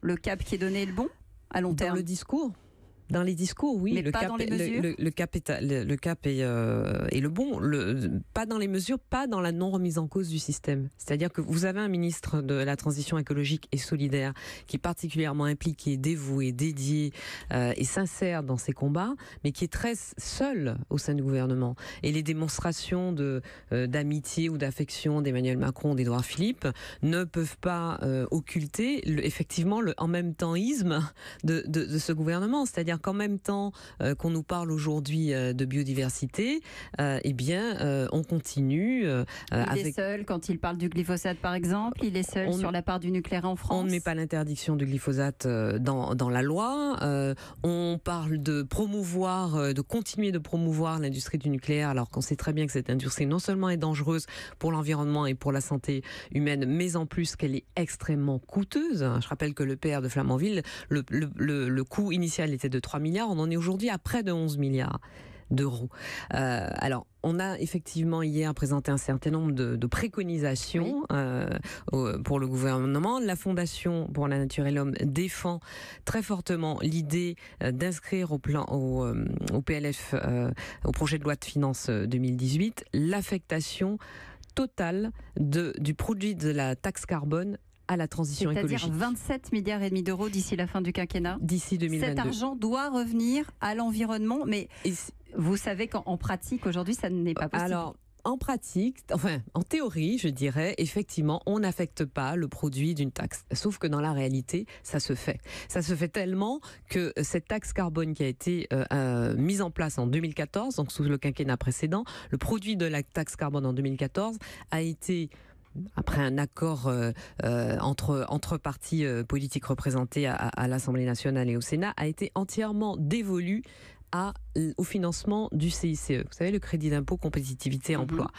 le cap qui est donné est le bon à long terme? Dans le discours. Dans les discours, oui. Mais pas dans les mesures. Le cap est le bon. Pas dans les mesures, pas dans la non-remise en cause du système. C'est-à-dire que vous avez un ministre de la transition écologique et solidaire qui est particulièrement impliqué, dévoué, dédié et sincère dans ses combats, mais qui est très seul au sein du gouvernement. Et les démonstrations d'amitié ou d'affection d'Emmanuel Macron, d'Édouard Philippe ne peuvent pas occulter effectivement le en même temps-isme de ce gouvernement. C'est-à-dire qu'en même temps qu'on nous parle aujourd'hui de biodiversité, on continue. Il est seul quand il parle du glyphosate, par exemple. Il est seul sur la part du nucléaire en France. On ne met pas l'interdiction du glyphosate dans la loi. On parle de continuer de promouvoir l'industrie du nucléaire, alors qu'on sait très bien que cette industrie non seulement est dangereuse pour l'environnement et pour la santé humaine, mais en plus qu'elle est extrêmement coûteuse. Je rappelle que le PR de Flamanville, le coût initial était de 3 milliards, on en est aujourd'hui à près de 11 milliards d'euros. Alors, on a effectivement hier présenté un certain nombre de préconisations pour le gouvernement. La Fondation pour la Nature et l'Homme défend très fortement l'idée d'inscrire au PLF, au projet de loi de finances 2018, l'affectation totale du produit de la taxe carbone à la transition écologique. C'est-à-dire 27 milliards et demi d'euros d'ici la fin du quinquennat. D'ici 2022. Cet argent doit revenir à l'environnement, mais vous savez qu'en pratique, aujourd'hui, ça n'est pas possible. Alors, en pratique, en théorie, je dirais, effectivement, on n'affecte pas le produit d'une taxe. Sauf que dans la réalité, ça se fait. Ça se fait tellement que cette taxe carbone qui a été mise en place en 2014, donc sous le quinquennat précédent, le produit de la taxe carbone en 2014 a été, après un accord entre partis politiques représentés à l'Assemblée nationale et au Sénat, a été entièrement dévolu au financement du CICE. Vous savez, le crédit d'impôt compétitivité emploi.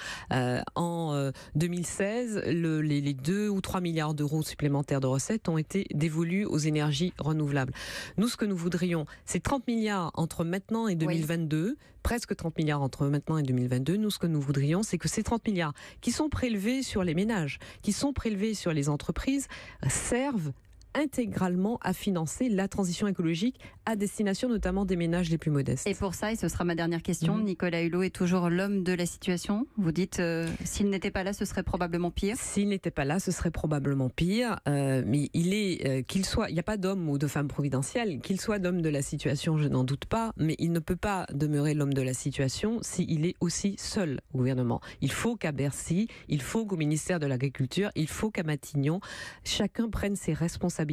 En 2016, les 2 ou 3 milliards d'euros supplémentaires de recettes ont été dévolus aux énergies renouvelables. Nous, ce que nous voudrions, c'est 30 milliards entre maintenant et 2022, presque 30 milliards entre maintenant et 2022. Nous, ce que nous voudrions, c'est que ces 30 milliards qui sont prélevés sur les ménages, qui sont prélevés sur les entreprises, servent intégralement à financer la transition écologique à destination notamment des ménages les plus modestes. Et pour ça, et ce sera ma dernière question, Nicolas Hulot est toujours l'homme de la situation. Vous dites, s'il n'était pas là, ce serait probablement pire. S'il n'était pas là, ce serait probablement pire. Mais il n'y a pas d'homme ou de femme providentielle, qu'il soit l'homme de la situation, je n'en doute pas, mais il ne peut pas demeurer l'homme de la situation s'il est aussi seul au gouvernement. Il faut qu'à Bercy, il faut qu'au ministère de l'Agriculture, il faut qu'à Matignon, chacun prenne ses responsabilités,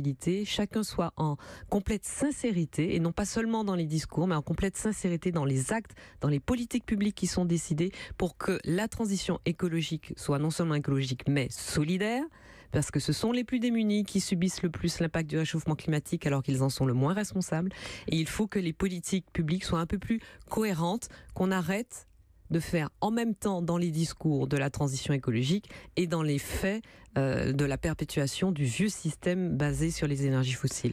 chacun soit en complète sincérité, et non pas seulement dans les discours, mais en complète sincérité dans les actes, dans les politiques publiques qui sont décidées pour que la transition écologique soit non seulement écologique, mais solidaire, parce que ce sont les plus démunis qui subissent le plus l'impact du réchauffement climatique alors qu'ils en sont le moins responsables. Et il faut que les politiques publiques soient un peu plus cohérentes, qu'on arrête de faire en même temps dans les discours de la transition écologique et dans les faits de la perpétuation du vieux système basé sur les énergies fossiles.